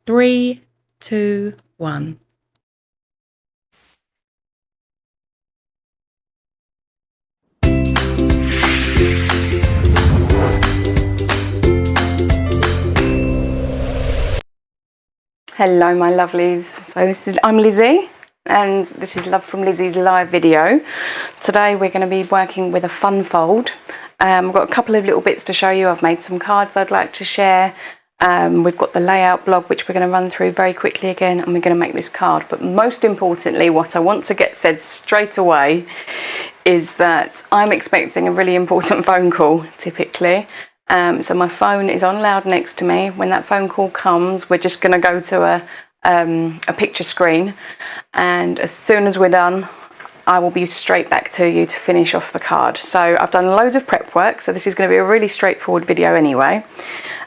3, 2, 1. Hello my lovelies, so I'm Lizzie and this is Love from Lizzie's live video. Today we're going to be working with a fun fold. I've got a couple of little bits to show you. I've made some cards I'd like to share. We've got the layout blog which we're going to run through very quickly again, and we're going to make this card. But most importantly, what I want to get said straight away is that I'm expecting a really important phone call typically. So my phone is on loud next to me. When that phone call comes, we're just going to go to a picture screen, and as soon as we're done, I will be straight back to you to finish off the card. So I've done loads of prep work, so this is going to be a really straightforward video anyway.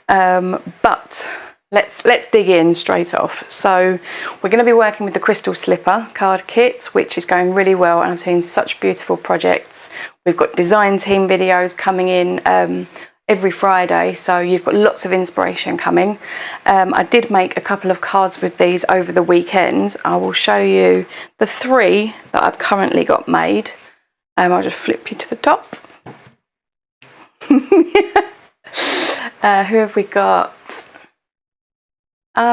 But let's dig in straight off. So we're going to be working with the Crystal Slipper card kit, which is going really well, and I've seen such beautiful projects. We've got design team videos coming in every Friday, so you've got lots of inspiration coming. I did make a couple of cards with these over the weekend. I will show you the 3 that I've currently got made. I'll just flip you to the top. Who have we got?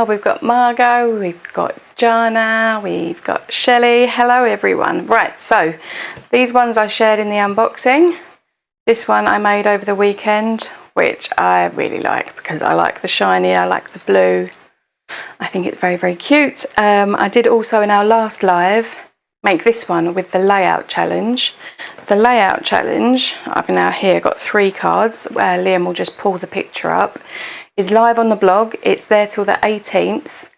We've got Margot, we've got Jana, we've got Shelley. Hello everyone. Right, so these ones I shared in the unboxing. This one I made over the weekend, which I really like because I like the shiny, I like the blue. I think it's very, very cute. I did also in our last live make this one with the layout challenge. The layout challenge, I've now here got 3 cards where Liam will just pull the picture up, is live on the blog. It's there till the 18th.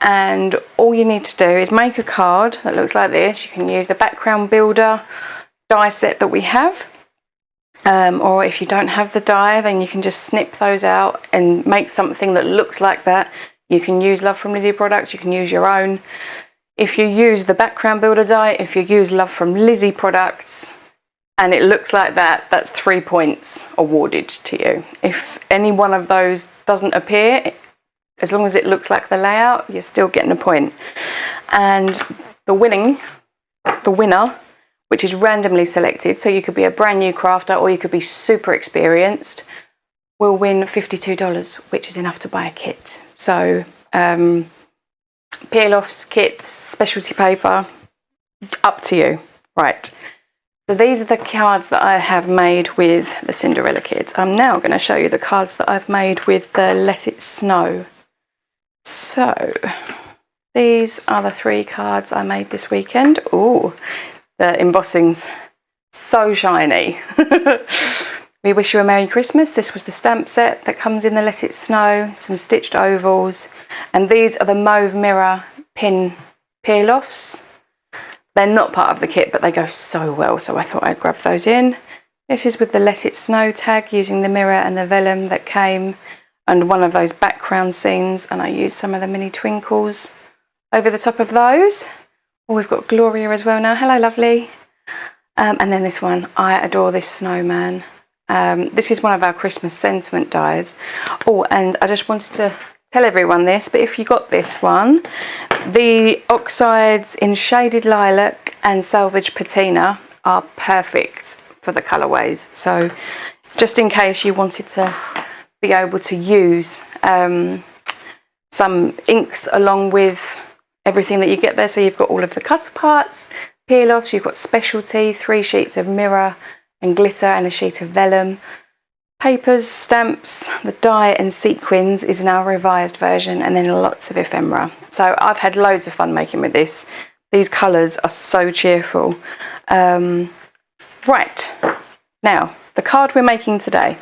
And all you need to do is make a card that looks like this. You can use the background builder die set that we have. Or if you don't have the die, then you can just snip those out and make something that looks like that. You can use Love from Lizzie products, you can use your own. If you use the background builder die, if you use Love from Lizzie products and it looks like that, that's 3 points awarded to you. If any one of those doesn't appear, as long as it looks like the layout, you're still getting a point. And the winner, which is randomly selected, so you could be a brand new crafter or you could be super experienced, will win $52, which is enough to buy a kit. So peel-offs, kits, specialty paper, up to you. Right, so these are the cards that I have made with the Cinderella kits. I'm now going to show you the cards that I've made with the Let It Snow. So these are the 3 cards I made this weekend. Ooh, the embossing's so shiny. We wish you a Merry Christmas. This was the stamp set that comes in the Let It Snow, some stitched ovals, and these are the mauve mirror pin peel-offs. They're not part of the kit, but they go so well, so I thought I'd grab those in. This is with the Let It Snow tag, using the mirror and the vellum that came, and one of those background scenes, and I used some of the mini twinkles over the top of those. Oh, we've got Gloria as well now. Hello, lovely. And then this one, I adore this snowman. This is one of our Christmas sentiment dies. Oh, and I just wanted to tell everyone this, but if you got this one, the oxides in Shaded Lilac and Salvage Patina are perfect for the colourways. So just in case you wanted to be able to use some inks along with everything that you get there. So you've got all of the cutter parts, peel-offs, you've got specialty, 3 sheets of mirror and glitter and a sheet of vellum, papers, stamps, the die and sequins is now a revised version, and then lots of ephemera. So I've had loads of fun making with this. These colours are so cheerful. Right, now the card we're making today.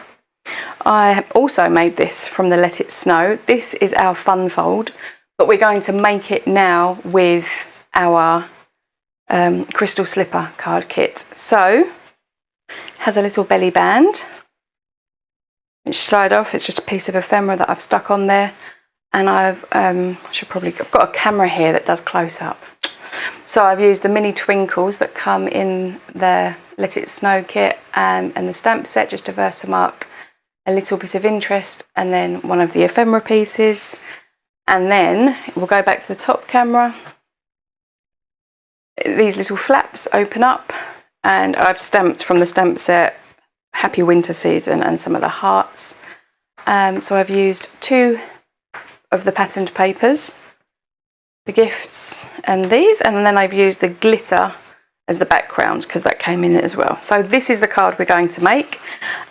I have also made this from the Let It Snow. This is our fun fold, but we're going to make it now with our Crystal Slipper card kit. So has a little belly band which slide off. It's just a piece of ephemera that I've stuck on there, and I've got a camera here that does close up, so I've used the mini twinkles that come in the Let It Snow kit and the stamp set just to Versamark a little bit of interest, and then one of the ephemera pieces. And then we'll go back to the top camera. These little flaps open up, and I've stamped from the stamp set Happy Winter Season and some of the hearts. So I've used 2 of the patterned papers, the gifts and these, and then I've used the glitter as the background because that came in it as well. So this is the card we're going to make,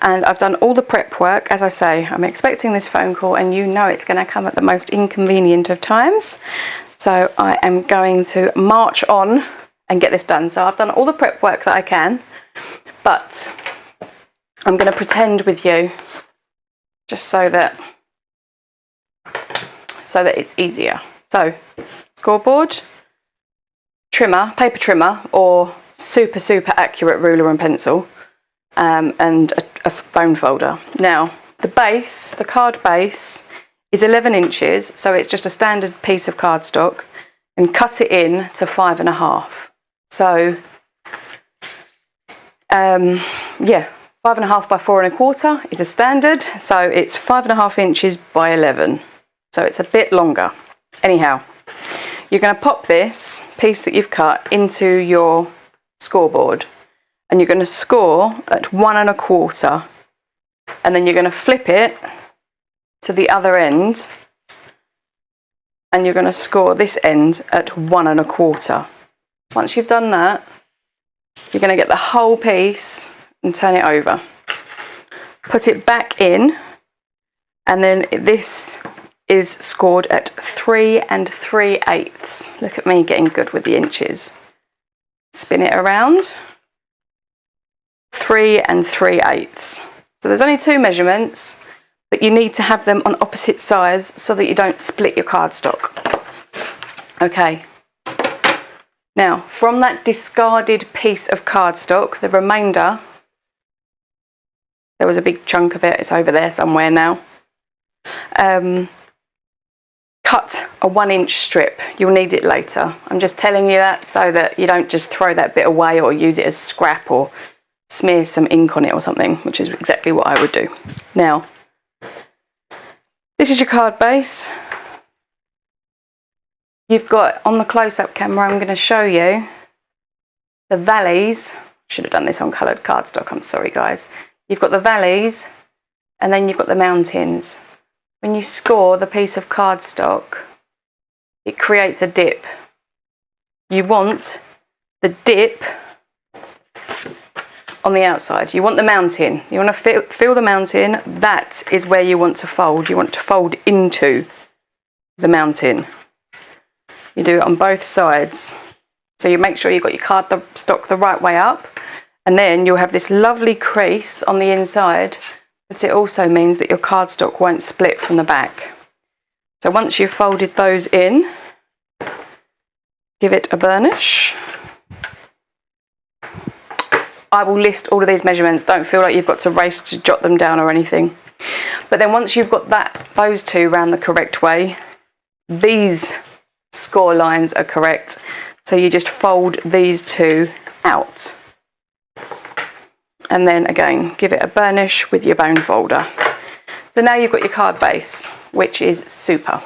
and I've done all the prep work. As I say, I'm expecting this phone call, and you know it's going to come at the most inconvenient of times. So I am going to march on and get this done. So I've done all the prep work that I can, but I'm going to pretend with you just so that it's easier. So scoreboard, trimmer, paper trimmer, or super accurate ruler and pencil, and a bone folder. Now the card base is 11 inches, so it's just a standard piece of cardstock, and cut it in to 5.5. So yeah, 5.5 by 4.25 is a standard, so it's 5.5 inches by 11, so it's a bit longer. Anyhow, you're going to pop this piece that you've cut into your scoreboard, and you're going to score at 1.25, and then you're going to flip it to the other end, and you're going to score this end at 1.25. Once you've done that, you're going to get the whole piece and turn it over. Put it back in, and then this is scored at 3 3/8. Look at me getting good with the inches. Spin it around. 3 3/8. So there's only 2 measurements, but you need to have them on opposite sides so that you don't split your cardstock. Okay. Now, from that discarded piece of cardstock, the remainder, there was a big chunk of it, it's over there somewhere now. Cut a 1-inch strip. You'll need it later. I'm just telling you that so that you don't just throw that bit away or use it as scrap or smear some ink on it or something, which is exactly what I would do. Now, this is your card base. You've got, on the close-up camera, I'm going to show you the valleys. Should have done this on coloured cardstock, I'm sorry guys. You've got the valleys, and then you've got the mountains. When you score the piece of cardstock, it creates a dip. You want the dip on the outside. You want the mountain. You want to feel the mountain. That is where you want to fold. You want to fold into the mountain. You do it on both sides. So you make sure you've got your cardstock the right way up, and then you'll have this lovely crease on the inside, but it also means that your cardstock won't split from the back. So once you've folded those in, give it a burnish. I will list all of these measurements. Don't feel like you've got to race to jot them down or anything. But then once you've got those 2 round the correct way, these score lines are correct. So you just fold these 2 out. And then again, give it a burnish with your bone folder. So now you've got your card base, which is super.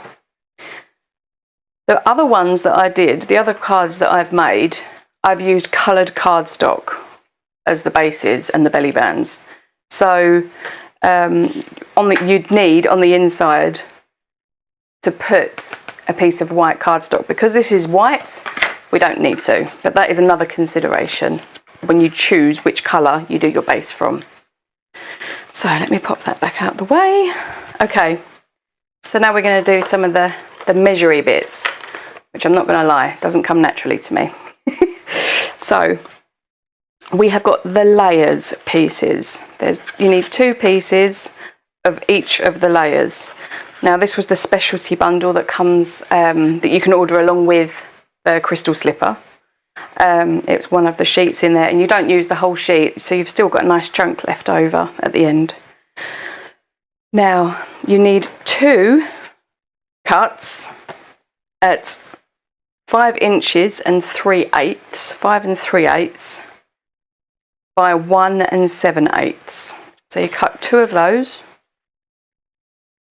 The other ones that I did, the other cards that I've made, I've used coloured cardstock as the bases and the belly bands. So you'd need on the inside to put a piece of white cardstock. Because this is white, we don't need to, but that is another consideration when you choose which colour you do your base from. So let me pop that back out the way. Okay, so now we're going to do some of the measury bits, which I'm not going to lie, doesn't come naturally to me. So we have got the layers pieces. You need 2 pieces of each of the layers. Now this was the specialty bundle that comes, that you can order along with the crystal slipper. It's one of the sheets in there, and you don't use the whole sheet, so you've still got a nice chunk left over at the end. Now you need 2 cuts at 5 inches and 3/8, 5 3/8 by 1 7/8. So you cut 2 of those,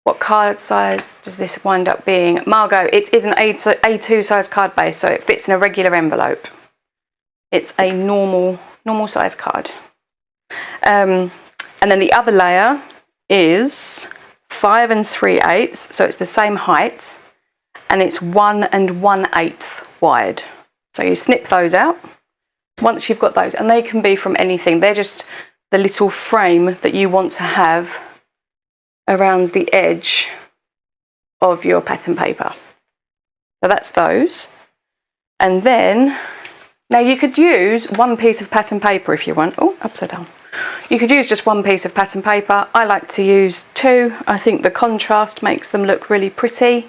What card size does this wind up being? Margot, it is an A2 size card base, so it fits in a regular envelope. It's a normal size card. And then the other layer is 5 3/8, so it's the same height, and it's 1 1/8 wide. So you snip those out once you've got those, and they can be from anything. They're just the little frame that you want to have around the edge of your pattern paper. So that's those. And then, now you could use one piece of pattern paper if you want. Oh, upside down. You could use just one piece of pattern paper. I like to use two. I think the contrast makes them look really pretty.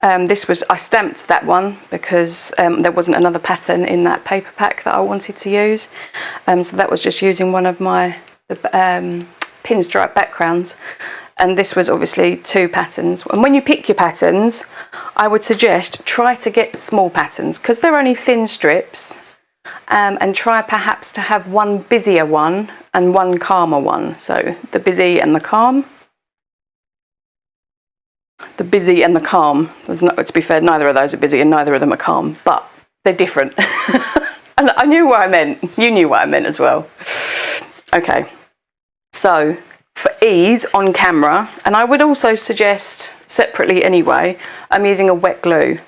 I stamped that one because there wasn't another pattern in that paper pack that I wanted to use. So that was just using one of my pinstripe backgrounds. And this was obviously two patterns. And when you pick your patterns, I would suggest try to get small patterns because they're only thin strips. And try perhaps to have one busier one and one calmer one. So the busy and the calm. The busy and the calm. To be fair, neither of those are busy and neither of them are calm, but they're different. And I knew what I meant. You knew what I meant as well. Okay, so for ease on camera, and I would also suggest separately anyway, I'm using a wet glue.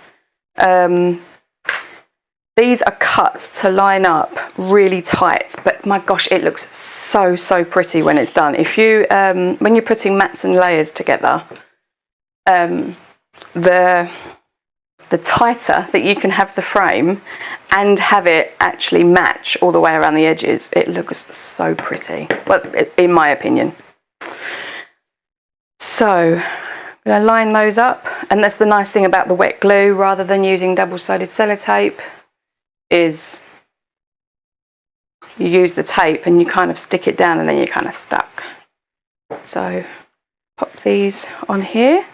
These are cut to line up really tight, but my gosh, it looks so pretty when it's done. If you, when you're putting mats and layers together, the tighter that you can have the frame and have it actually match all the way around the edges, it looks so pretty. Well, in my opinion. So I'm going to line those up, and that's the nice thing about the wet glue rather than using double-sided sellotape, is you use the tape and you kind of stick it down and then you're kind of stuck. So pop these on here.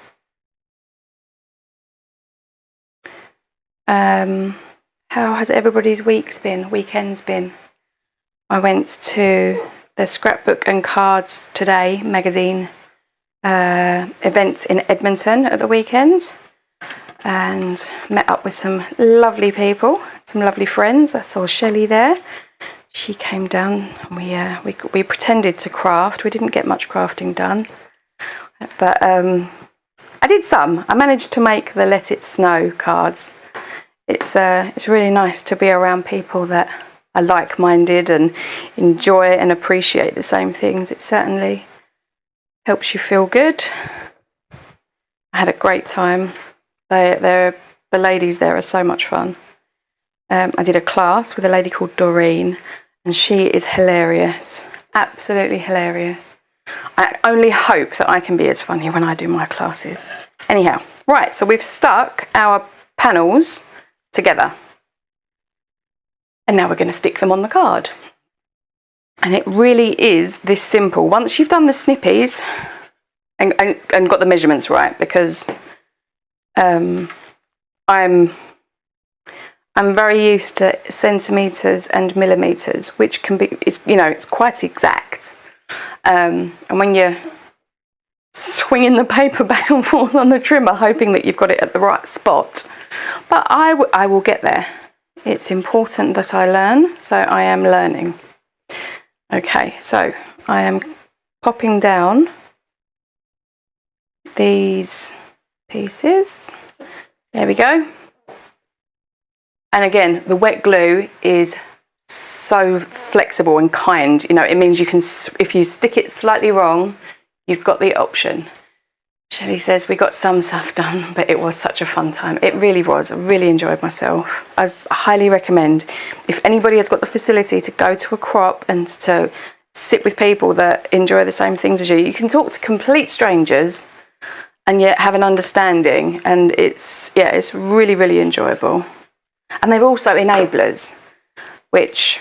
How has everybody's weekends been? I went to the Scrapbook and Cards Today magazine event in Edmonton at the weekend and met up with some lovely people, some lovely friends. I saw Shelley there. She came down and we pretended to craft. We didn't get much crafting done, but I did some. I managed to make the Let It Snow cards. It's really nice to be around people that are like-minded and enjoy and appreciate the same things. It certainly helps you feel good. I had a great time. The ladies there are so much fun. I did a class with a lady called Doreen, and she is hilarious, absolutely hilarious. I only hope that I can be as funny when I do my classes. Anyhow, right, so we've stuck our panels together. And now we're going to stick them on the card. And it really is this simple. Once you've done the snippies and got the measurements right, because I'm very used to centimetres and millimetres, which can be, it's quite exact. And when you're swinging the paper back and forth on the trimmer, hoping that you've got it at the right spot. But I will get there. It's important that I learn, so I am learning. Okay, so I am popping down these pieces. There we go. And again, the wet glue is so flexible and kind. It means you can, if you stick it slightly wrong, you've got the option. Shelley says we got some stuff done, but it was such a fun time. It really was. I really enjoyed myself. I highly recommend, if anybody has got the facility to go to a crop and to sit with people that enjoy the same things as you, you can talk to complete strangers and yet have an understanding. And it's really, really enjoyable. And they're also enablers, which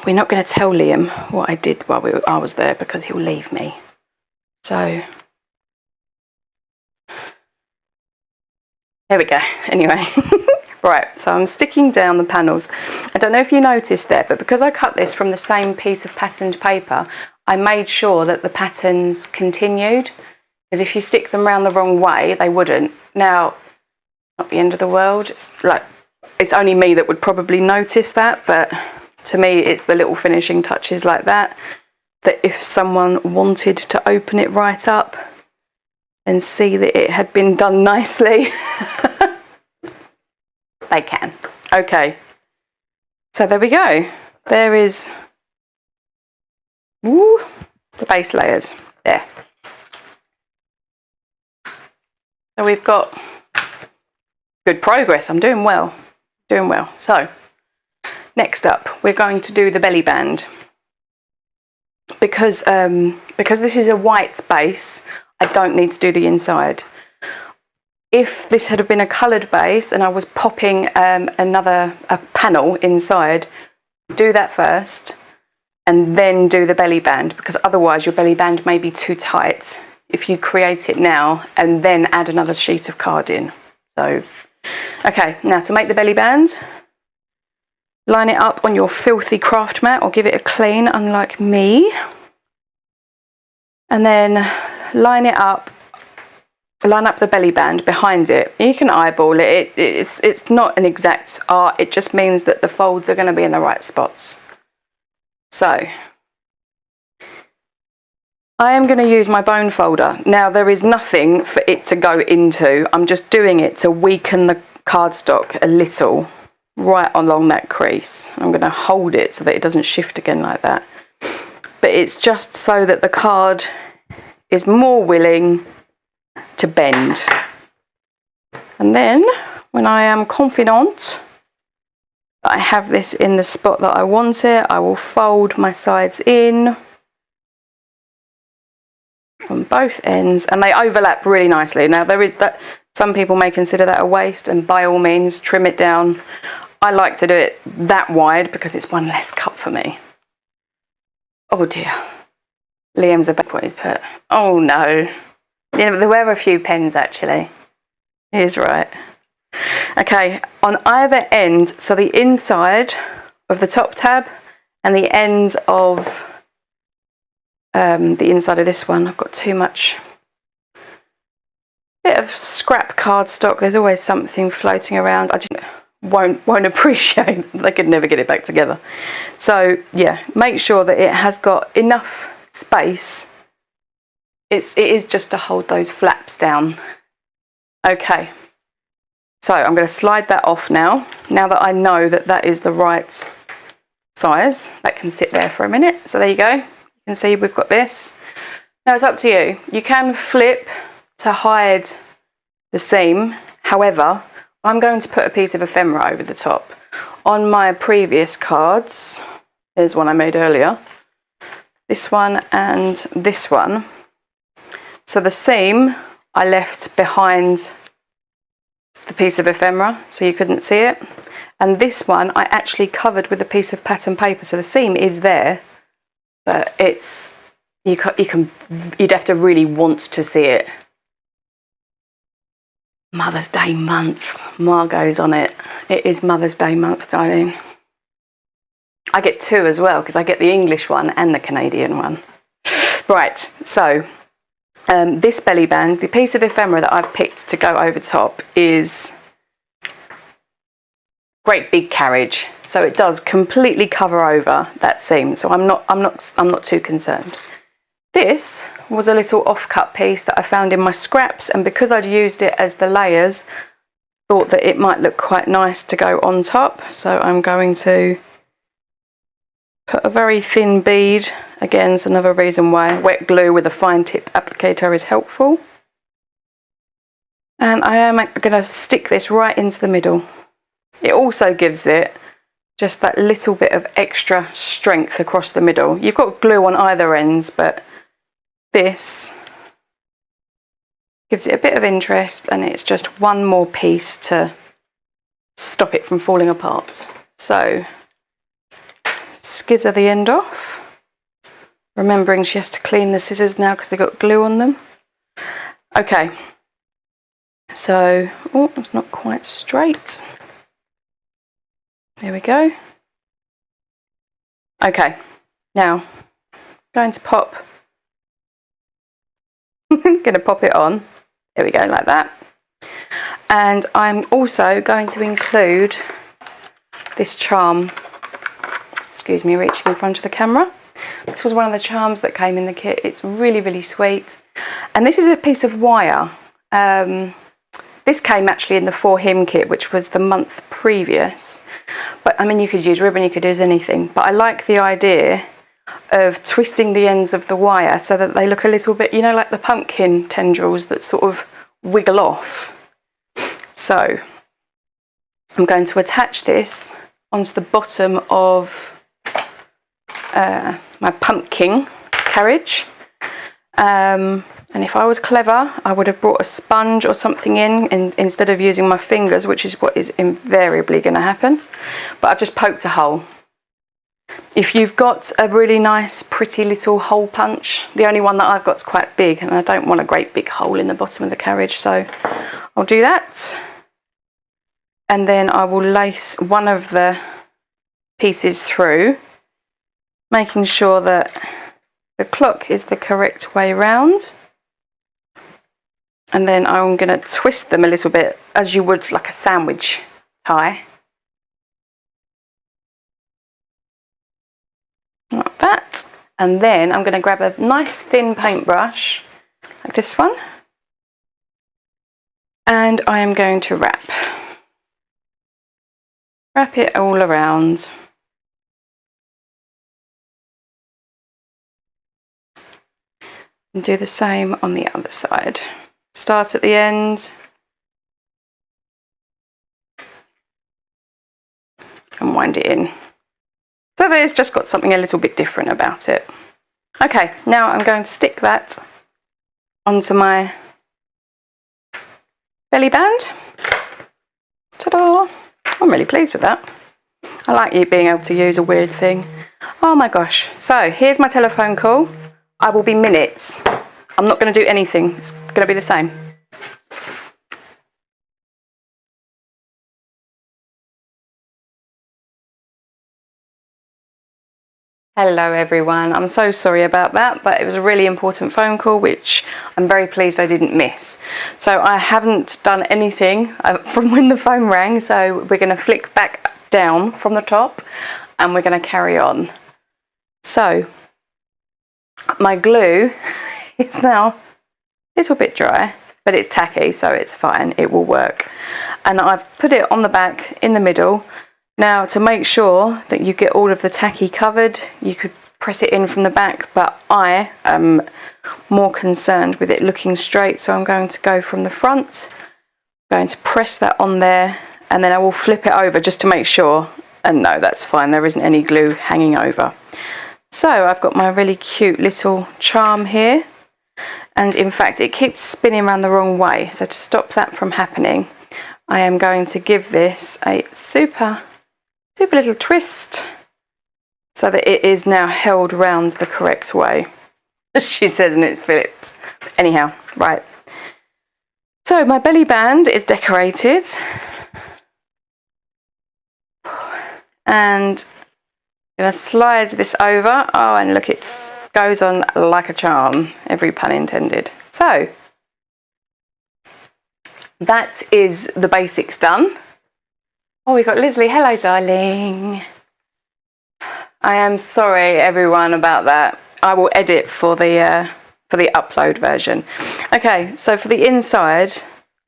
we're not going to tell Liam what I did while I was there because he'll leave me. So there we go. Anyway, right, so I'm sticking down the panels. I don't know if you noticed there, but because I cut this from the same piece of patterned paper, I made sure that the patterns continued. because if you stick them around the wrong way, they wouldn't. Now, not the end of the world. It's only me that would probably notice that, but to me, it's the little finishing touches like that if someone wanted to open it right up and see that it had been done nicely, they can. Okay, so there we go. There is the base layers there. So we've got good progress. I'm doing well. Doing well. So next up, we're going to do the belly band. Because this is a white base, I don't need to do the inside. If this had been a coloured base and I was popping a panel inside, do that first and then do the belly band, because otherwise your belly band may be too tight if you create it now and then add another sheet of card in. So, okay, now to make the belly band, line it up on your filthy craft mat or give it a clean, unlike me. And then line up the belly band behind it. You can eyeball it. It's not an exact art. It just means that the folds are going to be in the right spots. So I am going to use my bone folder. Now there is nothing for it to go into. I'm just doing it to weaken the cardstock a little right along that crease. I'm going to hold it so that it doesn't shift again like that. But it's just so that the card is more willing to bend. And then when I am confident that I have this in the spot that I want it, I will fold my sides in on both ends, and they overlap really nicely. Now there is that, some people may consider that a waste, and by all means trim it down. I like to do it that wide because it's one less cut for me. Oh dear, Liam's about what he's put. Oh no, yeah, there were a few pens actually. He's right. Okay, on either end, so the inside of the top tab and the ends of the inside of this one, I've got too much bit of scrap cardstock. There's always something floating around. I just won't appreciate. They could never get it back together. So yeah, make sure that it has got enough space. It is just to hold those flaps down. Okay. So I'm going to slide that off now. Now that I know that that is the right size, that can sit there for a minute. So there you go. You can see we've got this. Now it's up to you. You can flip to hide the seam. However, I'm going to put a piece of ephemera over the top. On my previous cards, there's one I made earlier, this one and this one. So the seam I left behind the piece of ephemera so you couldn't see it, and this one I actually covered with a piece of pattern paper, so the seam is there, but it's you'd have to really want to see it. Mother's Day month, Margot's on it. It is Mother's Day month, darling. I get two as well because I get the English one and the Canadian one. Right, so this belly band, the piece of ephemera that I've picked to go over top is great big carriage, so it does completely cover over that seam. So I'm not too concerned. This was a little off-cut piece that I found in my scraps, and because I'd used it as the layers, thought that it might look quite nice to go on top. So I'm going to put a very thin bead. Again, it's another reason why wet glue with a fine tip applicator is helpful. And I am going to stick this right into the middle. It also gives it just that little bit of extra strength across the middle. You've got glue on either ends, but this gives it a bit of interest, and it's just one more piece to stop it from falling apart. So skizzer the end off, remembering she has to clean the scissors now because they've got glue on them. Okay, so oh, it's not quite straight. There we go. Okay, now I'm going to pop I'm going to pop it on. There we go, like that. And I'm also going to include this charm. Excuse me, reaching in front of the camera. This was one of the charms that came in the kit. It's really, really sweet. And this is a piece of wire. This came actually in the For Him kit, which was the month previous. But I mean, you could use ribbon, you could use anything. But I like the idea of twisting the ends of the wire so that they look a little bit, you know, like the pumpkin tendrils that sort of wiggle off. So I'm going to attach this onto the bottom of my pumpkin carriage. And if I was clever, I would have brought a sponge or something in instead of using my fingers, which is what is invariably going to happen. But I've just poked a hole. If you've got a really nice, pretty little hole punch, the only one that I've got is quite big, and I don't want a great big hole in the bottom of the carriage, so I'll do that. And then I will lace one of the pieces through, making sure that the clock is the correct way round. And then I'm going to twist them a little bit as you would like a sandwich tie. Like that. And then I'm going to grab a nice thin paintbrush, like this one. And I am going to wrap it all around. And do the same on the other side. Start at the end and wind it in. So there's just got something a little bit different about it. Okay, now I'm going to stick that onto my belly band. Ta-da! I'm really pleased with that. I like you being able to use a weird thing. Oh my gosh. So here's my telephone call. I will be minutes. I'm not going to do anything. It's going to be the same. Hello everyone. I'm so sorry about that, but it was a really important phone call which I'm very pleased I didn't miss. So I haven't done anything from when the phone rang, so we're going to flick back down from the top and we're going to carry on. So my glue is now a little bit dry, but it's tacky, so it's fine, it will work. And I've put it on the back in the middle. Now, to make sure that you get all of the tacky covered, you could press it in from the back, but I am more concerned with it looking straight, so I'm going to go from the front. I'm going to press that on there, and then I will flip it over just to make sure. And no, that's fine, there isn't any glue hanging over. So I've got my really cute little charm here, and in fact it keeps spinning around the wrong way, so to stop that from happening I am going to give this a super little twist so that it is now held round the correct way, as she says, and it's flips. Anyhow, right, so my belly band is decorated, and I'm going to slide this over. Oh, and look, it goes on like a charm, every pun intended. So that is the basics done. Oh, we got Lizi. Hello, darling. I am sorry, everyone, about that. I will edit for the upload version. Okay, so for the inside,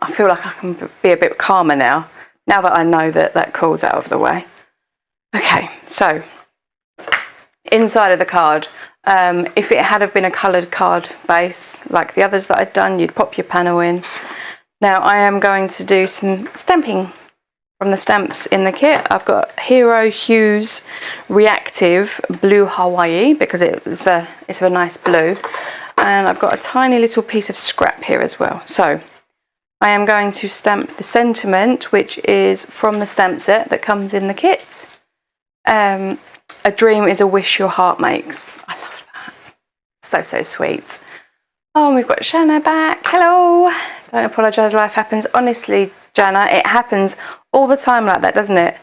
I feel like I can be a bit calmer now that I know that that call's out of the way. Okay, so inside of the card, if it had have been a coloured card base like the others that I'd done, you'd pop your panel in. Now I am going to do some stamping from the stamps in the kit. I've got Hero Hues Reactive Blue Hawaii because it's a nice blue, and I've got a tiny little piece of scrap here as well. So I am going to stamp the sentiment, which is from the stamp set that comes in the kit. A dream is a wish your heart makes. I love that. So sweet. Oh, and we've got Shanna back. Hello. Don't apologise, life happens. Honestly, Jana, it happens all the time like that, doesn't it?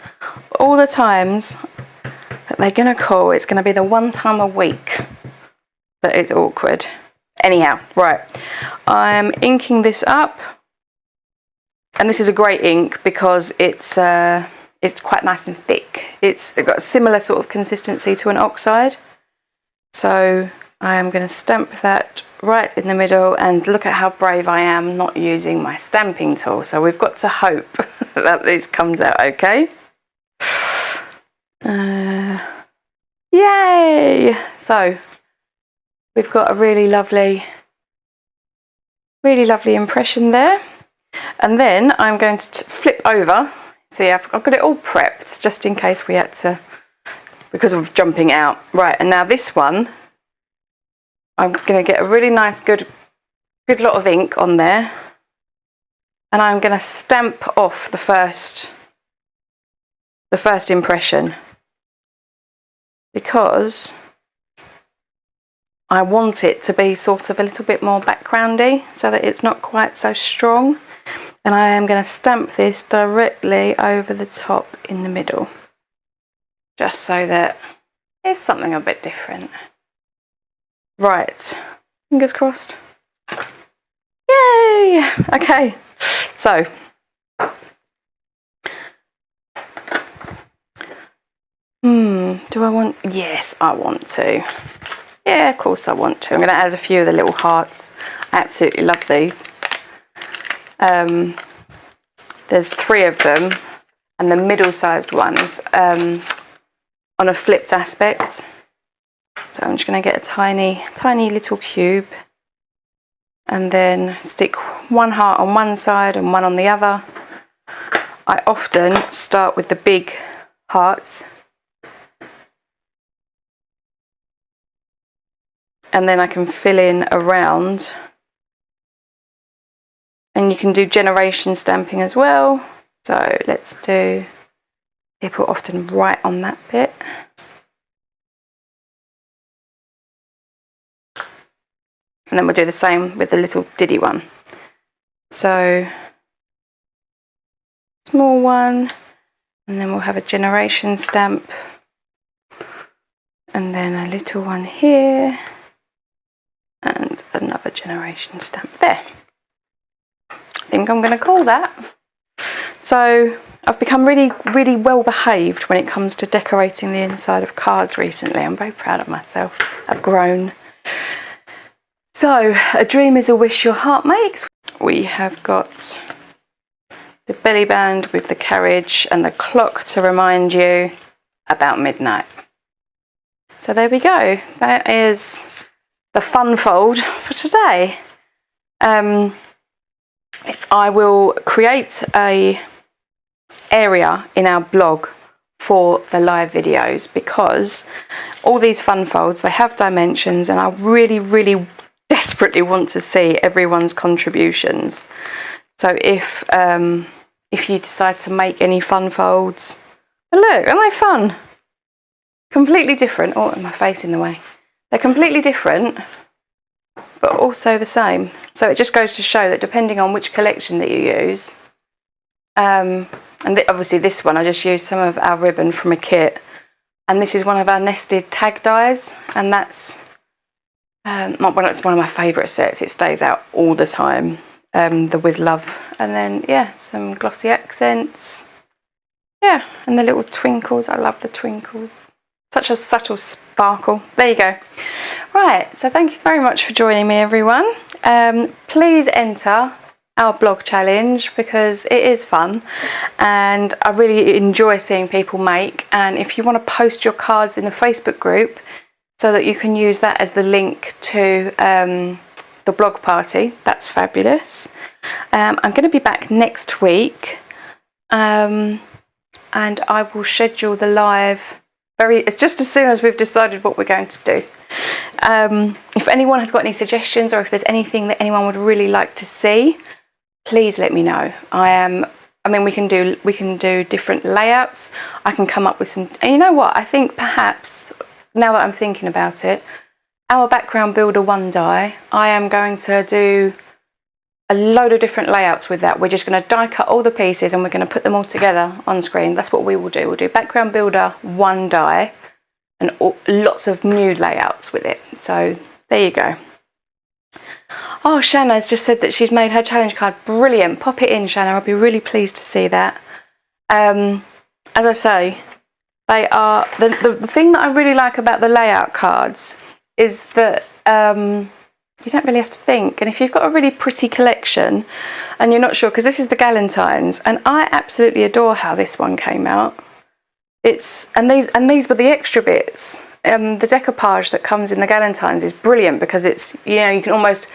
All the times that they're going to call, it's going to be the one time a week that it's awkward. Anyhow, right, I'm inking this up, and this is a great ink because it's quite nice and thick. It's got a similar sort of consistency to an oxide. So I am going to stamp that right in the middle, and look at how brave I am not using my stamping tool. So we've got to hope that this comes out okay. Yay! So we've got a really lovely impression there. And then I'm going to flip over. See, I've got it all prepped just in case we had to, because of jumping out. Right, and now this one, I'm going to get a really nice, good lot of ink on there. And I'm going to stamp off the first impression, because I want it to be sort of a little bit more backgroundy so that it's not quite so strong. And I am going to stamp this directly over the top in the middle, just so that it's something a bit different. Right, fingers crossed. Yay! Okay, so do I want? Yes, I want to. Yeah, of course I want to. I'm going to add a few of the little hearts. I absolutely love these. There's 3 of them, and the middle-sized ones on a flipped aspect. So I'm just going to get a tiny little cube, and then stick 1 heart on one side and 1 on the other. I often start with the big hearts, and then I can fill in around. And you can do generation stamping as well. So let's do, people often write on that bit. And then we'll do the same with the little diddy one. So small one, and then we'll have a generation stamp, and then a little one here, and another generation stamp there. I think I'm going to call that. So I've become really well behaved when it comes to decorating the inside of cards recently. I'm very proud of myself. I've grown. So, a dream is a wish your heart makes. We have got the belly band with the carriage and the clock to remind you about midnight. So there we go. That is the fun fold for today. I will create a area in our blog for the live videos, because all these fun folds, they have dimensions, and I really desperately want to see everyone's contributions. So if you decide to make any fun folds, look, aren't they fun? Completely different. Oh, my face in the way. They're completely different, but also the same. So it just goes to show that depending on which collection that you use, and obviously this one, I just used some of our ribbon from a kit, and this is one of our nested tag dies, and that's it's one of my favourite sets. It stays out all the time, the With Love, and then yeah, some glossy accents, yeah, and the little twinkles. I love the twinkles. Such a subtle sparkle. There you go. Right, so thank you very much for joining me, everyone. Please enter our blog challenge, because it is fun and I really enjoy seeing people make. And if you want to post your cards in the Facebook group so that you can use that as the link to the blog party, that's fabulous. I'm going to be back next week, and I will schedule the live it's just as soon as we've decided what we're going to do. If anyone has got any suggestions, or if there's anything that anyone would really like to see, please let me know. I mean, we can do different layouts. I can come up with some, and you know what? I think perhaps, now that I'm thinking about it, our background builder 1 die, I am going to do a load of different layouts with that. We're just going to die cut all the pieces and we're going to put them all together on screen. That's what we will do. We'll do background builder 1 die and lots of new layouts with it. So there you go. Oh, Shanna's just said that she's made her challenge card. Brilliant. Pop it in, Shanna. I'll be really pleased to see that. As I say, they are the thing that I really like about the layout cards is that you don't really have to think. And if you've got a really pretty collection and you're not sure, because this is the Galentine's, and I absolutely adore how this one came out. And these were the extra bits. The decoupage that comes in the Galentine's is brilliant because it's, you know, you can almost,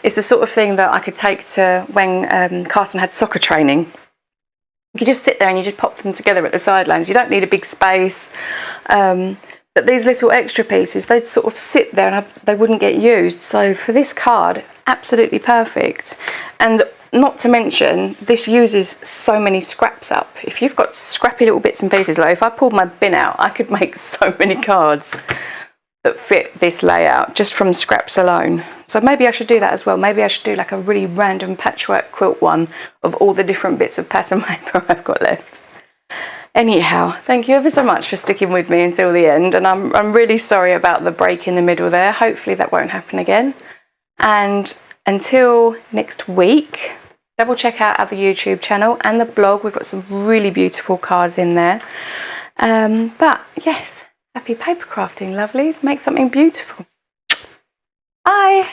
it's the sort of thing that I could take to when Carson had soccer training. You could just sit there and you just pop them together at the sidelines. You don't need a big space. But these little extra pieces, they'd sort of sit there and they wouldn't get used. So for this card, absolutely perfect. And not to mention, this uses so many scraps up. If you've got scrappy little bits and pieces, like if I pulled my bin out, I could make so many cards that fit this layout just from scraps alone. So maybe I should do that as well. Maybe I should do like a really random patchwork quilt one of all the different bits of pattern paper I've got left. Anyhow, thank you ever so much for sticking with me until the end, and I'm really sorry about the break in the middle there. Hopefully that won't happen again. And until next week, double check out our YouTube channel and the blog. We've got some really beautiful cards in there. But yes, happy paper crafting, lovelies. Make something beautiful. Bye.